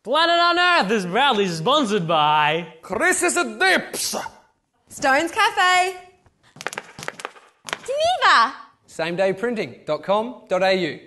Planet on Earth is proudly sponsored by Chris's Dips. Stone's Cafe. Geneva. samedayprinting.com.au.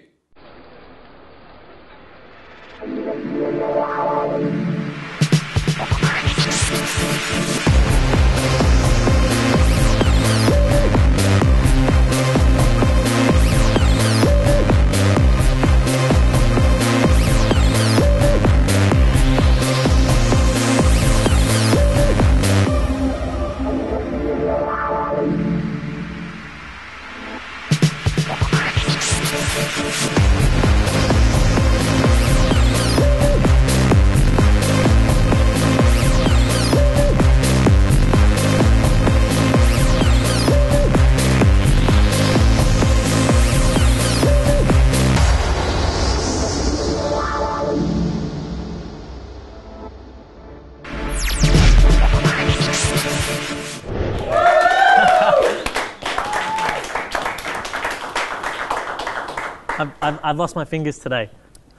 I've lost my fingers today.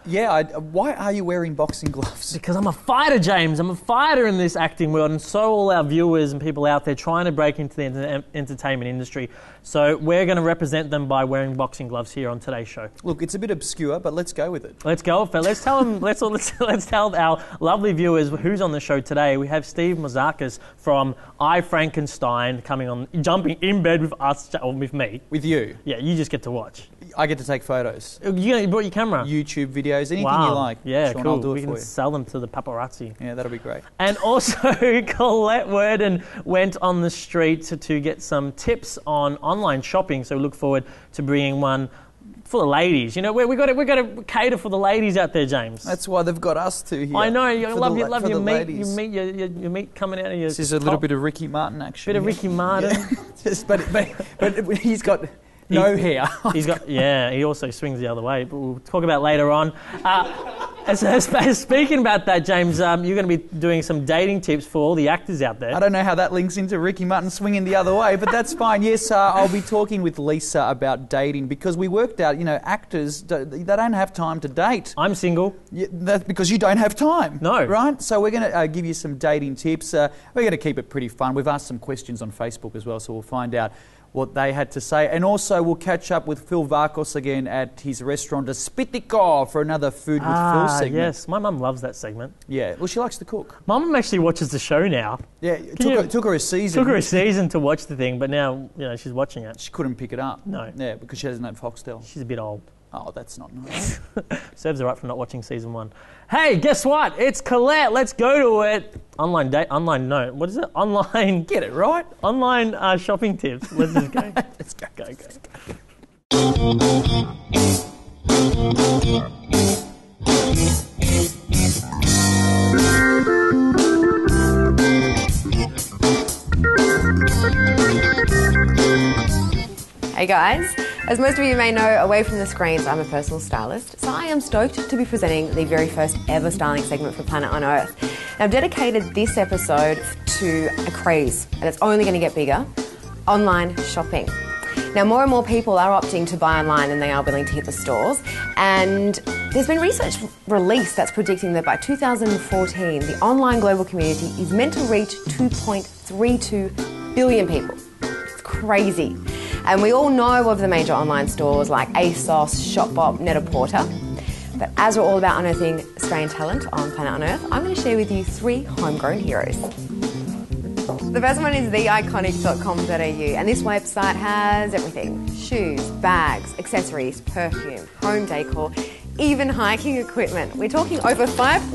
Yeah, why are you wearing boxing gloves? Because I'm a fighter, James. I'm a fighter in this acting world, and so all our viewers and people out there trying to break into the entertainment industry. So we're going to represent them by wearing boxing gloves here on today's show. Look, it's a bit obscure, but let's go with it. Let's go, Phil. Let's tell them. Let's tell our lovely viewers who's on the show today. We have Steve Mazaka from I, Frankenstein jumping in bed with us, or with me. With you? Yeah, you just get to watch. I get to take photos. You brought your camera. YouTube videos, anything you like. Yeah, Sean, cool. I'll do We it can for you. sell them to the paparazzi. Yeah, that'll be great. And also, Colette Worden went on the street to get some tips on online shopping. So we look forward to bringing one for the ladies. You know, we got to cater for the ladies out there, James. That's why they've got us two here. I know. You love your meat. Ladies. Your meat coming out of your. This is a little bit of Ricky Martin action. Bit of Ricky Martin. Yeah. but he's got no hair. He's got. Yeah. He also swings the other way. But we'll talk about later on. Speaking about that, James, you're going to be doing some dating tips for all the actors out there. I don't know how that links into Ricky Martin swinging the other way, but that's fine. Yes, I'll be talking with Lisa about dating because we worked out, actors, they don't have time to date. I'm single. Yeah, that's because you don't have time. No. Right? So we're going to give you some dating tips. We're going to keep it pretty fun. We've asked some questions on Facebook as well, so we'll find out what they had to say. And also we'll catch up with Phil Varkos again at his restaurant, Spitiko, for another Food with Phil segment. Yes. My mum loves that segment. Yeah. Well, she likes to cook. My mum actually watches the show now. Yeah. Took her a season. Took her a season to watch the thing, but now, she's watching it. She couldn't pick it up. No. Yeah, because she doesn't have Foxtel. She's a bit old. Oh, that's not nice. Serves her right for not watching season 1. Hey, guess what? It's Colette. Let's go to it. Online. What is it? Online. Get it right. Online shopping tips. Let's just go. Let's go. Go. Hey guys, as most of you may know, away from the screens, I'm a personal stylist, so I am stoked to be presenting the very first ever styling segment for Planet on Earth. Now, I've dedicated this episode to a craze, and it's only going to get bigger: online shopping. Now, more and more people are opting to buy online than they are willing to hit the stores, and there's been research released that's predicting that by 2014, the online global community is meant to reach 2.32 billion people. It's crazy. And we all know of the major online stores like ASOS, Shopbop, Net-a-Porter. But as we're all about unearthing Australian talent on Planet on Earth, I'm going to share with you 3 homegrown heroes. The first one is theiconic.com.au, and this website has everything: shoes, bags, accessories, perfume, home decor, even hiking equipment. We're talking over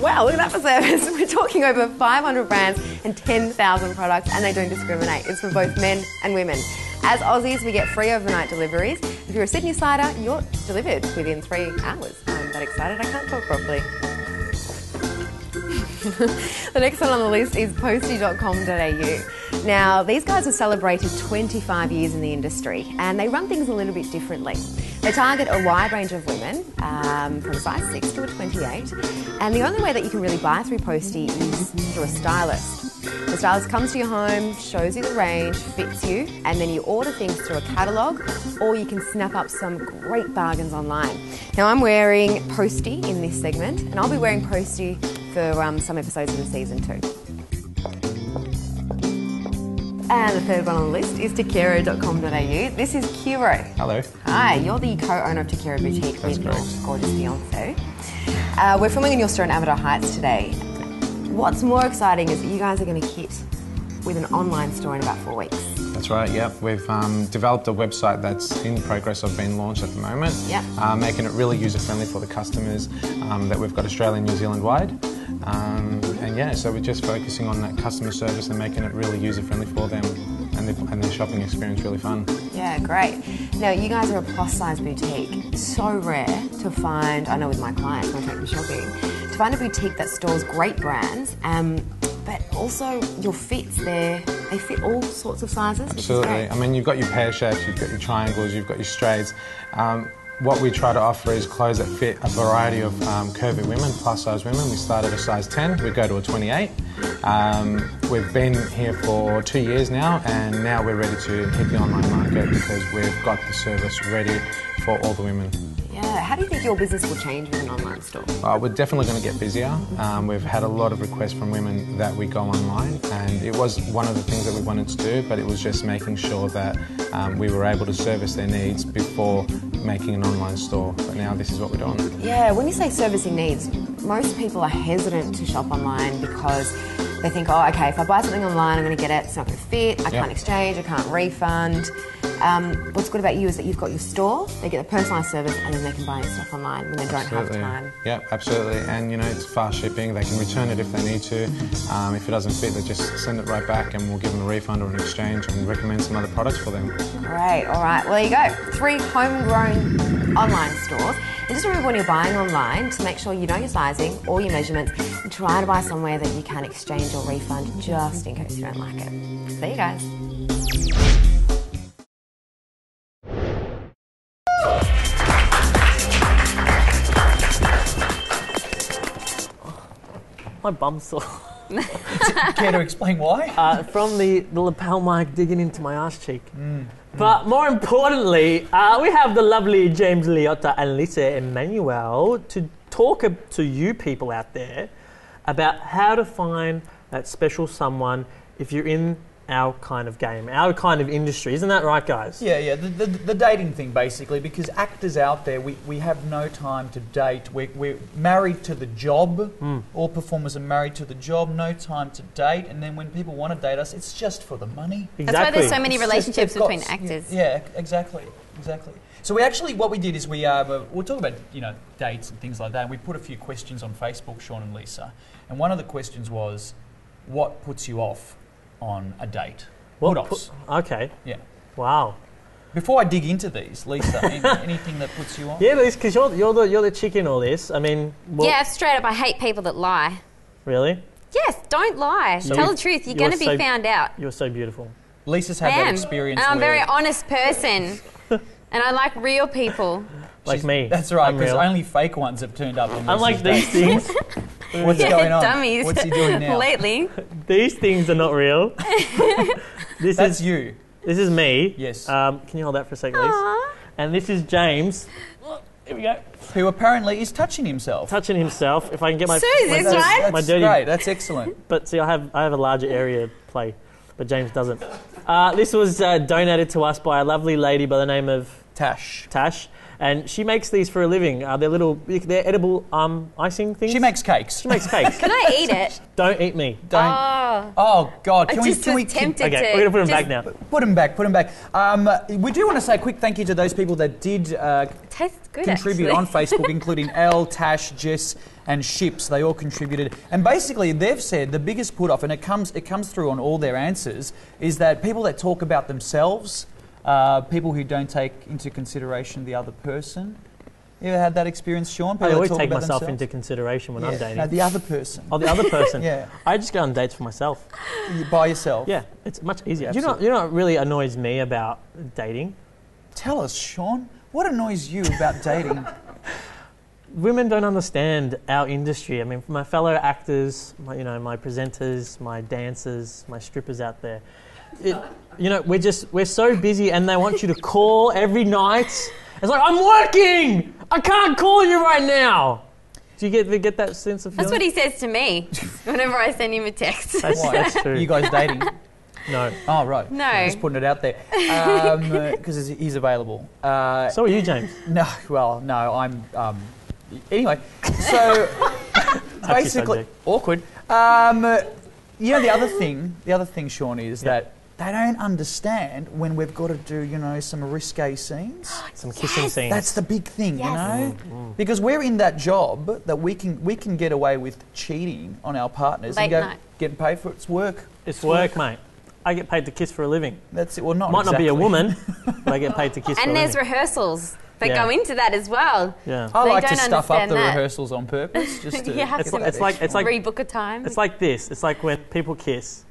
wow, look at that for service. We're talking over 500 brands and 10,000 products, and they don't discriminate. It's for both men and women. As Aussies, we get free overnight deliveries. If you're a Sydney-sider, you're delivered within 3 hours. I'm that excited I can't talk properly. The next one on the list is posty.com.au. Now, these guys have celebrated 25 years in the industry, and they run things a little bit differently. They target a wide range of women, from a size 6 to a 28, and the only way that you can really buy through Posty is through a stylist. The stylist comes to your home, shows you the range, fits you, and then you order things through a catalogue, or you can snap up some great bargains online. Now, I'm wearing Posty in this segment, and I'll be wearing Posty for some episodes in the season 2. And the third one on the list is Takero.com.au. This is Kiro. Hello. Hi, you're the co-owner of Takero Boutique with your gorgeous fiance. We're filming in your store in Amador Heights today. What's more exciting is that you guys are going to hit with an online store in about 4 weeks. That's right, yep. We've developed a website that's in progress of being launched at the moment, making it really user-friendly for the customers that we've got Australia and New Zealand wide. And yeah, so we're just focusing on that customer service and making it really user-friendly for them and their shopping experience really fun. Yeah, great. Now, you guys are a plus-size boutique. So rare to find, I know with my clients when I take them shopping, to find a boutique that stores great brands, but also your fits, they fit all sorts of sizes. Absolutely. I mean, you've got your pear shapes, you've got your triangles, you've got your straights. What we try to offer is clothes that fit a variety of curvy women, plus-size women. We start at a size 10, we go to a 28. We've been here for 2 years now, and now we're ready to hit the online market because we've got the service ready for all the women. Yeah, how do you think your business will change with an online store? We're definitely going to get busier. We've had a lot of requests from women that we go online, and it was one of the things that we wanted to do, but it was just making sure that we were able to service their needs before making an online store. But now this is what we're doing. Yeah, when you say servicing needs, most people are hesitant to shop online because they think, oh, okay, if I buy something online, I'm going to get it, it's not going to fit, I can't exchange, I can't refund. What's good about you is that you've got your store, they get the personalised service, and then they can buy stuff online when they don't have time. Yeah, absolutely. And you know, it's fast shipping. They can return it if they need to. If it doesn't fit, they just send it right back, and we'll give them a refund or an exchange and recommend some other products for them. Great. All right. Well, there you go. 3 homegrown online stores. And just remember when you're buying online to make sure you know your sizing or your measurements, and try to buy somewhere that you can exchange or refund just in case you don't like it. So there you guys. My bum's sore. Care to explain why? From the lapel mic digging into my arse cheek. But more importantly, we have the lovely James Liotta and Lisa Emmanuel to talk to you people out there about how to find that special someone if you're in our kind of game, our kind of industry. Isn't that right, guys? Yeah, the dating thing, basically, because actors out there, we have no time to date. We're married to the job. All performers are married to the job, no time to date. And then when people want to date us, it's just for the money. Exactly. That's why there's so many It's relationships just- between actors. Yeah, exactly. So we actually, what we did is we'll talk about, dates and things like that. And we put a few questions on Facebook, Sean and Lisa. And one of the questions was, what puts you off on a date? Put-offs. Okay. Yeah. Wow. Before I dig into these, Lisa, anything that puts you off? Yeah, because you're the chick in all this. I mean, Yeah, straight up, I hate people that lie. Really? Yes, don't lie. Tell the truth. You're going to be found out. You're so beautiful. Lisa's I had that am. experience. And I'm a where very honest person. And I like real people. Like me. That's right, I'm because real. only fake ones have turned up. On Unlike Lisa's these dates. things, What's going on? Dummies. What's he doing now? Lately. these things are not real. That's you. This is me. Yes. Can you hold that for a second, please? Aww. And this is James. Here we go. Who apparently is touching himself. Touching himself. If I can get my So is this right? my That's dirty. great. That's excellent. But see, I have a larger area to play, but James doesn't. This was donated to us by a lovely lady by the name of Tash. And she makes these for a living. They're edible icing things. She makes cakes. She makes cakes. Can I eat it? Don't eat me. Don't. Oh. Oh God! I Can just we was tempted Okay, to. we're gonna put them just back now. Put them back. We do want to say a quick thank you to those people that did Tastes good, contribute actually. on Facebook, including Elle, Tash, Jess, and Ships. They all contributed, and basically they've said the biggest put off, and it comes through on all their answers, is that people that talk about themselves, people who don't take into consideration the other person. You ever had that experience, Sean? People I that always talk take about myself themselves? into consideration when I'm dating. No, the other person. Oh, the other person. Yeah. I just go on dates for myself. By yourself. Yeah, it's much easier. Absolutely. You know what really annoys me about dating? Tell us, Sean. What annoys you about dating? Women don't understand our industry. I mean, my fellow actors, my presenters, my dancers, my strippers out there. We're so busy, and they want you to call every night. It's like, I'm working! I can't call you right now! Do you get that sense of feeling? That's what he says to me whenever I send him a text. That's true. You guys dating? No. Oh, right. No. Just putting it out there. Because he's available. So are you, James? No, well, no, I'm... anyway, so basically... subject. Awkward. The other thing, Sean, is that they don't understand when we've got to do, some risque scenes. Some kissing scenes. That's the big thing, Yes. Because we're in that job that we can get away with cheating on our partners Late night. getting paid for it. It's work. It's work, mate. I get paid to kiss for a living. That's it. Well, not Might not be a exactly. woman, but I get paid to kiss for a And living. there's rehearsals that Yeah. go into that as well. Yeah. I They like to don't stuff up understand the that. rehearsals on purpose. Just to You have It's to like- it's like- it's like- rebook a time. It's like this. It's like when people kiss.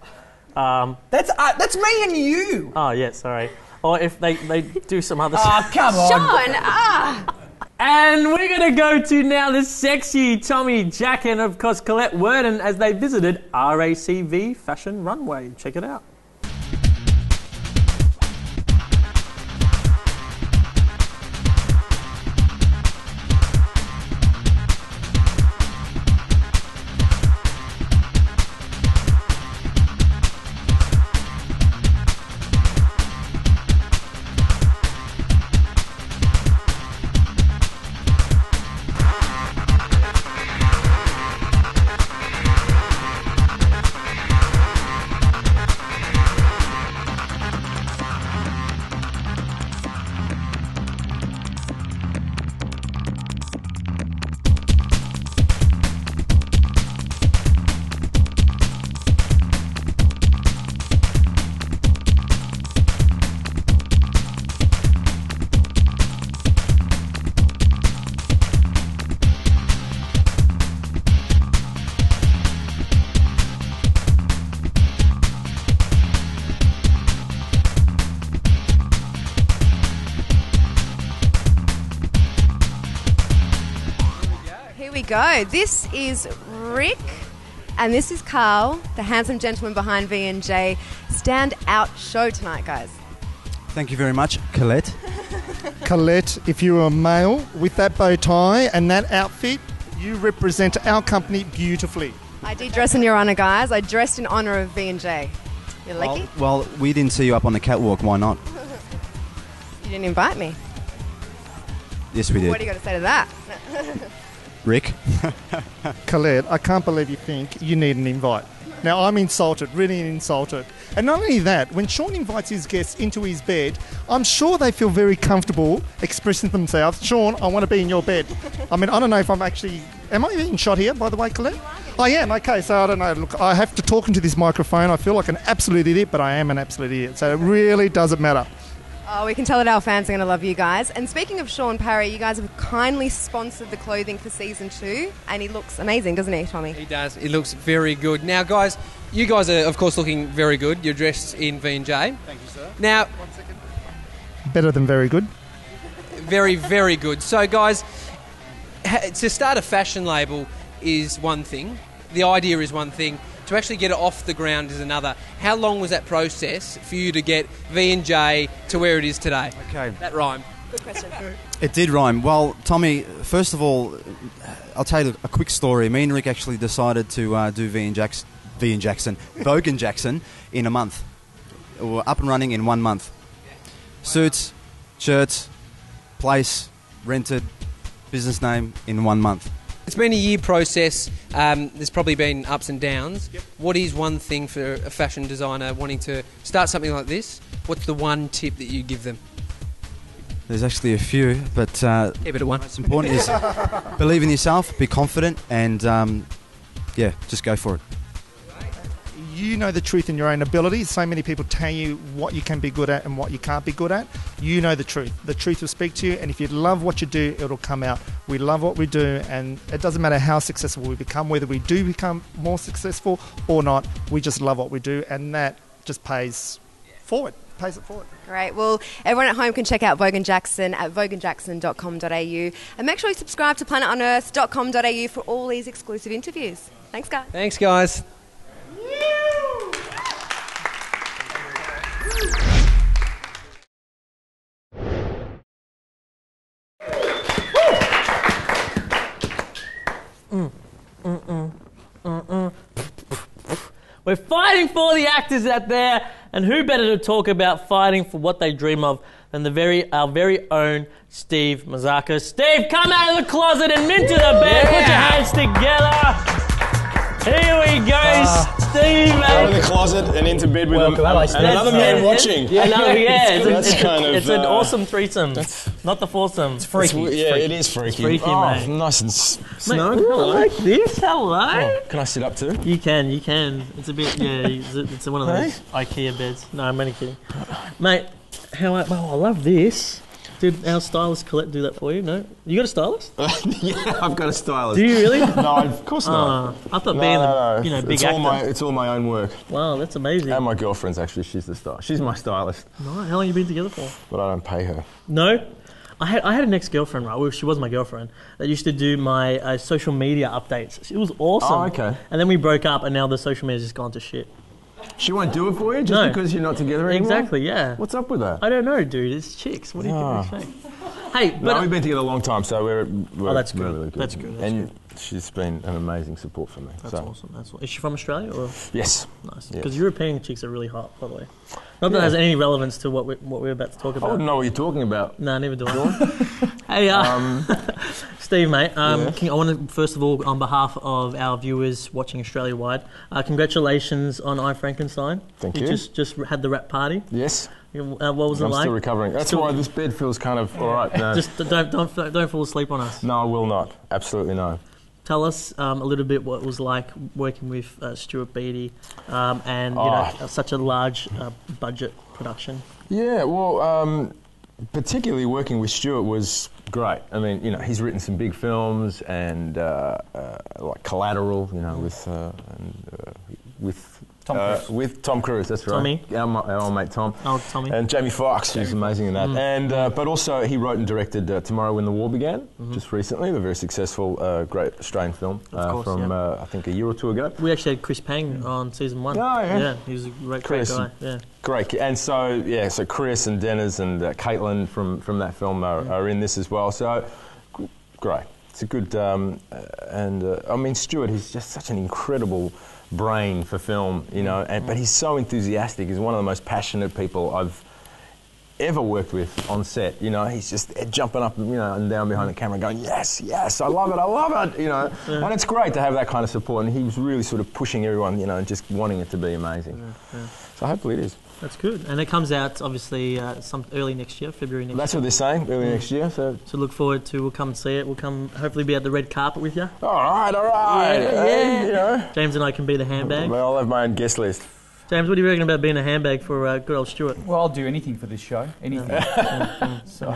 That's me and you. Oh, yeah, sorry. Or if they do some other Oh, stuff. come on. Sean, And we're going to go to now the sexy Tommy Jack and, of course, Colette Worden as they visited RACV Fashion Runway. Check it out. Here we go. This is Rick, and this is Carl, the handsome gentleman behind V&J. Stand-out show tonight, guys. Thank you very much, Colette. Colette, if you were a male with that bow tie and that outfit, you represent our company beautifully. I did dress in your honour, guys. I dressed in honour of V&J. You lucky? Well, we didn't see you up on the catwalk. Why not? You didn't invite me. Yes, we What do did. you got to say to that? Rick? Colette, I can't believe you think you need an invite. Now, I'm insulted, really insulted. And not only that, when Sean invites his guests into his bed, I'm sure they feel very comfortable expressing themselves. Sean, I want to be in your bed. I mean, I don't know if I'm actually... Am I being shot here, by the way, Colette? I am, okay, so I don't know. Look, I have to talk into this microphone. I feel like an absolute idiot, but I am an absolute idiot. So it really doesn't matter. Oh, we can tell that our fans are going to love you guys. And speaking of Sean Parry, you guys have kindly sponsored the clothing for season 2, and he looks amazing, doesn't he, Tommy? He does. He looks very good. Now, guys, you guys are, of course, looking very good. You're dressed in V&J. Thank you, sir. Now, Better than very good. very, very good. So, guys, to start a fashion label is one thing. The idea is one thing. To actually get it off the ground is another. How long was that process for you to get V&J to where it is today? Okay. That rhyme. It did rhyme. Well, Tommy, first of all, I'll tell you a quick story. Me and Rick actually decided to do Vogue and Jackson in a month. We're up and running in 1 month. Suits, shirts, place, rented, business name in 1 month. It's been a year process. There's probably been ups and downs. Yep. What is one thing for a fashion designer wanting to start something like this? What's the one tip that you give them? There's actually a few, but Keep it at one. what's important is believe in yourself, be confident, and just go for it. You know the truth in your own abilities. So many people tell you what you can be good at and what you can't be good at. You know the truth. The truth will speak to you, and if you love what you do, it'll come out. We love what we do, and it doesn't matter how successful we become, whether we do become more successful or not, we just love what we do, and that just pays forward. Pays it forward. Great. Well, everyone at home can check out Vogue and Jackson at vogueandjackson.com.au, and make sure you subscribe to planetunearth.com.au for all these exclusive interviews. Thanks, guys. Thanks, guys. We're fighting for the actors out there, and who better to talk about fighting for what they dream of than our very own Steve Mazaka. Steve, come out of the closet and into the bed. Put your hands together. Here we go, Steve. Out of the closet and into bed with another man watching. It's an awesome threesome. Not the foursome. It's freaky. It is freaky. It's freaky, mate. Nice and snug. I like this. Hello. Oh, can I sit up too? You can. It's a bit, it's one of those IKEA beds. No, I'm only kidding. Mate, I love this. Did our stylist Colette do that for you? No? You got a stylist? Yeah, I've got a stylist. Do you really? No, of course not. I thought being the big actor. It's all my own work. Wow, that's amazing. And my girlfriend's actually, she's the stylist. She's my stylist. Right. How long have you been together for? But I don't pay her. No? I had an ex-girlfriend, right? Well, she was my girlfriend, that used to do my social media updates. It was awesome. Oh, okay. And then we broke up, and now the social media's just gone to shit. She won't do it for you just because you're not together anymore? Exactly, yeah. What's up with that? I don't know, dude. It's chicks. What do you think? Hey, but no, we've been together a long time, so we're that's good. really good. That's good. And she's been an amazing support for me. That's awesome. Is she from Australia or? Yes. Nice. Because European chicks are really hot, by the way. Not that it has any relevance to what we're about to talk about. I wouldn't know what you're talking about. No, neither do I. Hey, Steve, mate. I want to first of all, on behalf of our viewers watching Australia-wide, congratulations on I, Frankenstein. Thank you. You just had the rap party. Yes. What was it like? I'm still recovering. That's why this bed feels kind of all right now. Just don't fall asleep on us. No, I will not. Absolutely no. Tell us a little bit what it was like working with Stuart Beattie and such a large budget production. Yeah, well, particularly working with Stuart was great. I mean, he's written some big films and like Collateral, with Tom Cruise, that's right. Tommy. Our old mate Tom. Oh, Tommy. And Jamie Foxx, who's amazing in that. And but also he wrote and directed Tomorrow When the War Began, just recently, a very successful, great Australian film from I think a year or two ago. We actually had Chris Pang on season 1. Oh, yeah. Yeah, he was a great guy. Yeah. Great. And so Chris and Dennis and Caitlin from that film are in this as well. So great. It's a good I mean, Stuart, he's just such an incredible brain for film, but he's so enthusiastic. He's one of the most passionate people I've ever worked with on set. He's just jumping up and down behind the camera going, yes, I love it, And it's great to have that kind of support, and he was really sort of pushing everyone, and just wanting it to be amazing. So hopefully it is. That's good. And it comes out, obviously, some early next year, February next year. That's what they're saying, early next year. So look forward to, we'll come and see it. We'll come, hopefully be at the red carpet with you. All right. Yeah. James and I can be the handbag. Well, I'll have my own guest list. James, what do you reckon about being a handbag for good old Stuart? Well, I'll do anything for this show. Anything. So,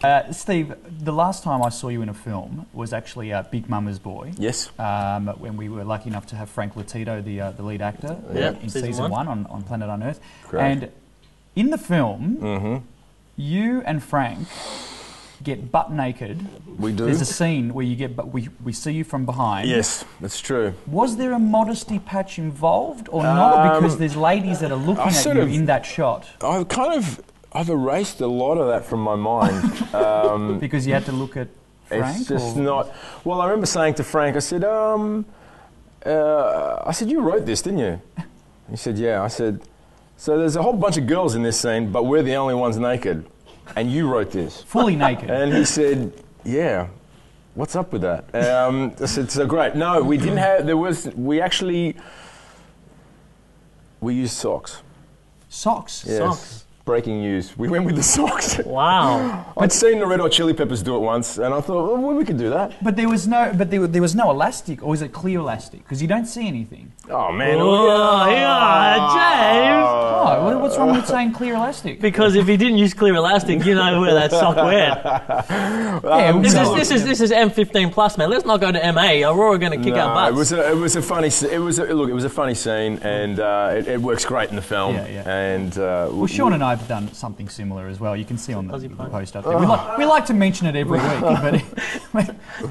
yeah. Steve, the last time I saw you in a film was actually Big Mama's Boy. Yes. When we were lucky enough to have Frank Latito, the lead actor, in season 1 on Planet Unearth. Great. And in the film, you and Frank get butt naked. We do. There's a scene where you we see you from behind. Yes, that's true. Was there a modesty patch involved or not? Because there's ladies that are looking at you in that shot. I've erased a lot of that from my mind. Because you had to look at Frank? It's just not... Well, I remember saying to Frank, I said, you wrote this, didn't you? He said, yeah. I said, so there's a whole bunch of girls in this scene, but we're the only ones naked. And you wrote this. Fully naked. And he said, yeah, what's up with that? I said, so great. No, we didn't have, we used socks. Socks? Yes. Socks. Breaking news. We went with the socks. Wow. I'd seen the Red Hot Chili Peppers do it once, and I thought, well, we could do that. But there was no elastic, or was it clear elastic? Because you don't see anything. Oh, man. James. Oh, what's wrong with saying clear elastic? Because if he didn't use clear elastic, you know where that sock went. This is M15 plus, man. Let's not go to MA. Aurora going to kick our butts. It was a funny scene, and it works great in the film. Yeah. And well, Sean and I have done something similar as well. You can see on the post up there. We like to mention it every week, but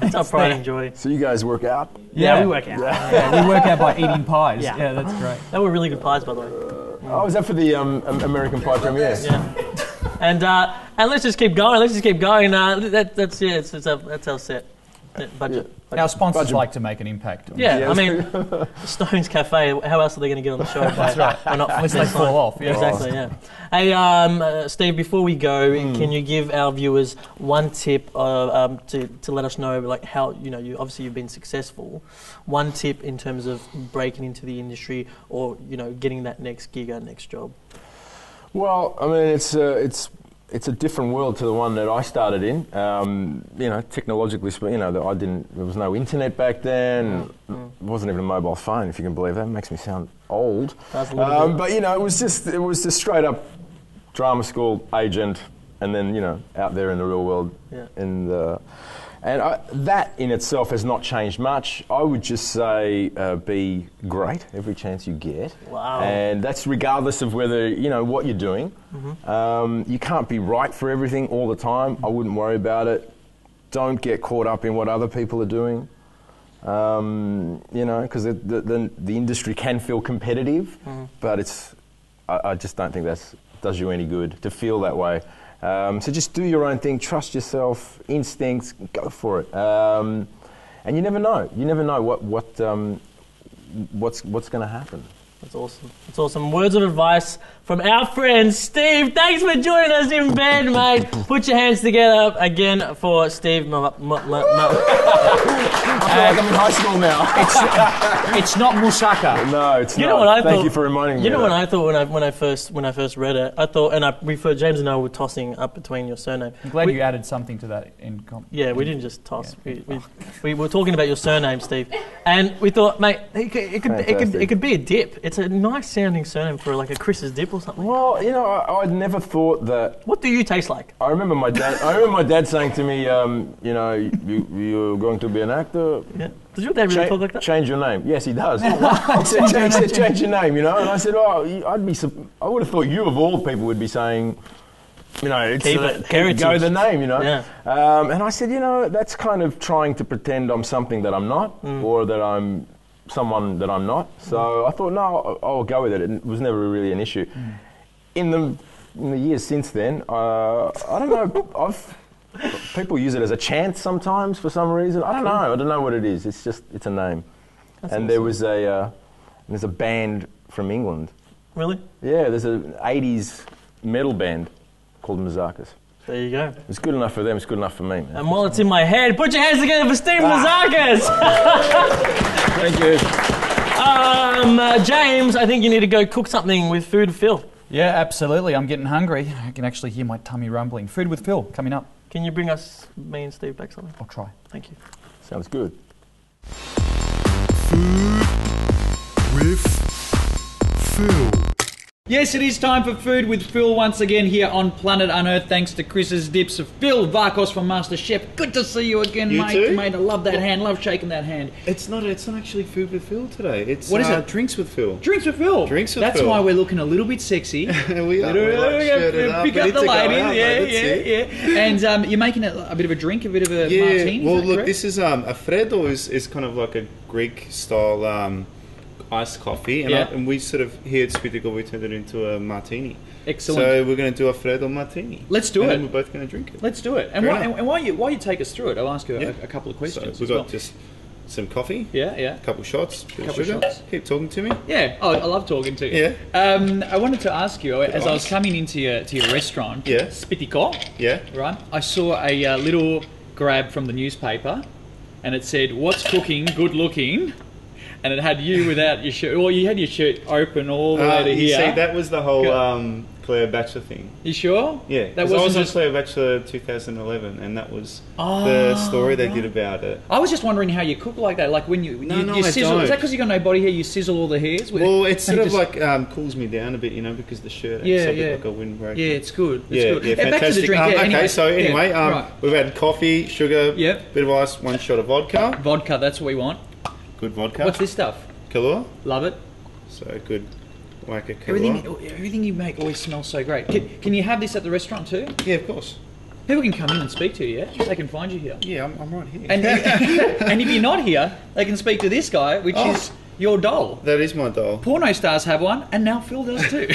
it's our pride and joy. So you guys work out? Yeah, we work out. Yeah, we work out by eating pies. Yeah, that's great. They were really good pies, by the way. Oh, is that for the American Pie premiere? Yeah. And let's just keep going. That's our set. Budget. Our sponsors Budget. like to make an impact. Yeah, I mean, Stone's Cafe, how else are they going to get on the show? That's right. Unless they fall off. Yeah. Exactly, yeah. Hey, Steve, before we go, can you give our viewers one tip to let us know, like, how, you've been successful, one tip in terms of breaking into the industry or, getting that next gig or next job? Well, I mean, it's a different world to the one that I started in. Technologically, there was no internet back then. It wasn't even a mobile phone, if you can believe that. It makes me sound old. But it was just straight up drama school agent, and then out there in the real world. Yeah. That in itself has not changed much. I would just say be great every chance you get. Wow. And that's regardless of whether, what you're doing. You can't be right for everything all the time. I wouldn't worry about it. Don't get caught up in what other people are doing. Because the industry can feel competitive, but I just don't think that does you any good to feel that way. So just do your own thing, trust yourself, instincts, go for it. And you never know. You never know what's going to happen. That's awesome. That's awesome. Words of advice from our friend Steve. Thanks for joining us in bed, mate. Put your hands together again for Steve. I feel like I'm in high school now. It's not Mazaka. No, it's not. You know what I thought? Thank you for reminding me. You know what I thought when I first read it? I thought, James and I were tossing up between your surname. I'm glad you added something to that. Yeah, we didn't just toss. Yeah. We were talking about your surname, Steve, and we thought, mate, it could be a dip. It's a nice sounding surname for like a Chris's dip or something. Well, I'd never thought that. What do you taste like? I remember my dad saying to me, you're going to be an actor. Yeah. Does your dad really talk like that? Change your name. Yes, he does. He said, change your name, And I said, I would have thought you of all people would be saying, it's go the name, Yeah. And I said, that's kind of trying to pretend I'm something that I'm not, or that I'm someone that I'm not. So I thought, no, I'll go with it. It was never really an issue. In the years since then, I don't know. People use it as a chant sometimes for some reason. I don't know what it is. It's a name. That's and awesome. There's a band from England. Really? Yeah, there's an 80s metal band called Mazaka. There you go. It's good enough for them, it's good enough for me, man. And while it's in my head, put your hands together for Steve Mazaka. Thank you. James, I think you need to go cook something with Food with Phil. Yeah, absolutely. I'm getting hungry. I can actually hear my tummy rumbling. Food with Phil coming up. Can you bring me and Steve back something? I'll try. Thank you. Sounds good. Food with Phil. Yes, it is time for Food with Phil once again here on Planet Unearth. Thanks to Chris's dips of Phil Varkos from MasterChef. Good to see you again, you mate. Too? Mate, I love that hand. Love shaking that hand. It's not actually Food with Phil today. It's what is it? Drinks with Phil. Drinks with Phil. Drinks with That's Phil. That's why we're looking a little bit sexy. We are. Pick up the ladies. Yeah. And you're making a bit of a drink, a bit of a martini. Well, look, this is a Freddo is kind of like a Greek style. Iced coffee, and we sort of here at Spitical we turned it into a martini. Excellent. So we're going to do a Freddo martini. Let's do it. And we're both going to drink it. Let's do it. And while you take us through it, I'll ask you a couple of questions. So we've got just some coffee. Yeah. A couple shots. Sugar. Keep talking to me. Yeah. Oh, I love talking to you. Yeah. I wanted to ask you as I was coming into your restaurant. Yeah. Spitical. Yeah. Right. I saw a little grab from the newspaper, and it said, "What's cooking? Good looking." And it had you without your shirt. Well, you had your shirt open all the way to here. See, that was the whole Claire Bachelor thing. You sure? Yeah. I was on Claire Bachelor 2011, and that was the story they did about it. I was just wondering how you cook like that. Like when you sizzle. I don't. Is that because you got no body hair? You sizzle all the hairs? Well, it's sort of like cools me down a bit, because the shirt acts a bit like a windbreaker. Yeah, it's good. Yeah, fantastic. Back to the drink. Anyway, so anyway, right. We've had coffee, sugar, bit of ice, one shot of vodka. Vodka, that's what we want. Good vodka. What's this stuff? Kahlua. Love it. So good. Like a Kahlua. Everything you make always smells so great. Can you have this at the restaurant too? Yeah, of course. People can come in and speak to you, yeah? They can find you here. Yeah, I'm right here. And if you're not here, they can speak to this guy, which is your doll. That is my doll. Porno stars have one, and now Phil does too.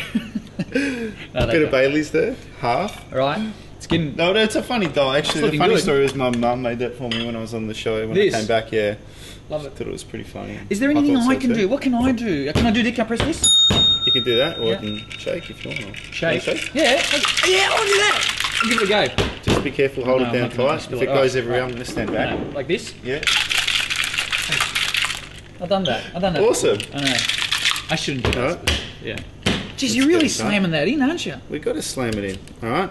Bit of Bailey's there, half. Right. It's getting... No, it's a funny doll. Actually, the looking funny good. story is my mum made that for me when I was on the show. When This? I came back, yeah. Love it. I thought it was pretty funny. Is there anything thought I so can too. do? What can I do? Can I do this? Can I press this? You can do that, or Yeah. I can shake if you want. Shake. Wanna shake? Yeah, I'll do that. I'll give it a go. Just be careful, hold No, it I'm down not gonna tight. spill If it it. goes Oh, everywhere, I'm right. going to stand back. No, like this? Yeah. I've done that. Awesome. I know. I shouldn't do that. Alright. Yeah. Jeez, Let's you're get really it done. slamming that in, aren't you? We've got to slam it in. All right.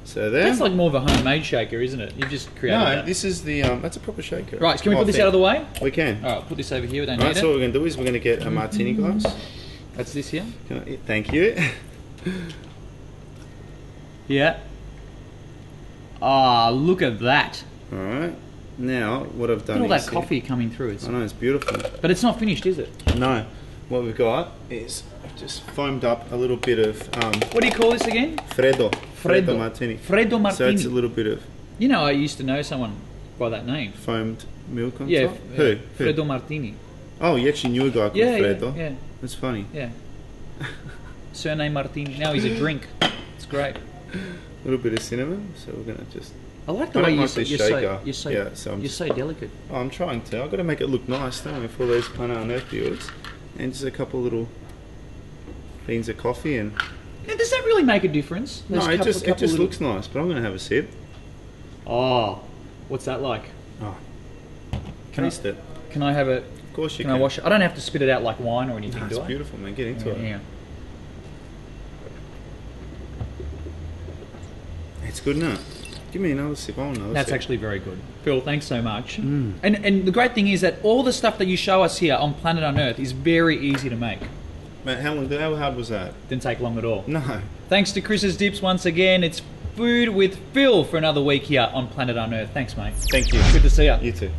So there. That's like more of a homemade shaker, isn't it? You've just created no, that. this is the that's a proper shaker. Right, so can we I put this think. out of the way? We can. All right, put this over here. We don't All need right. So what it. we're going to do is we're going to get a martini glass. That's this here. Thank you. Yeah. Ah, look at that. All right. Now what I've done Look at all is that coffee coming through. It's, I know it's beautiful. but it's not finished, is it? No, what we've got is I've just foamed up a little bit of What do you call this again? Freddo martini. Freddo So it's martini. a little bit of You know, I used to know someone by that name. foamed milk on Yeah. top. Who? Freddo Martini. Oh, you actually knew a guy called Yeah, Freddo. yeah, That's funny. yeah. Surname Martini. Now he's a drink. It's great. A little bit of cinnamon. So we're gonna just. I like the I way don't you like say, this you're so, shaker. you're so, Yeah, so I'm you're just- so delicate. Oh, I'm trying to. I've got to make it look nice, don't we, for those Planet Unearth viewers. And just a couple little beans of coffee and. Now, does that really make a difference? No, Those it couple- just couple little- looks nice. But I'm gonna have a sip. Oh, what's that like? Oh, Can I- taste it. Can I have it? Of course you Can I wash it? I don't have to spit it out like wine or anything, No, do it's I? beautiful, man. Get into it. Yeah. It's good, isn't it? Give me another sip. I want another That's sip. actually very good. Phil, thanks so much. Mm. And the great thing is that all the stuff that you show us here on Planet Unearth is very easy to make. Man, how hard was that? Didn't take long at all. No. Thanks to Chris's Dips once again. It's Food with Phil for another week here on Planet Unearth. Thanks, mate. Thank you. Good to see you. You too.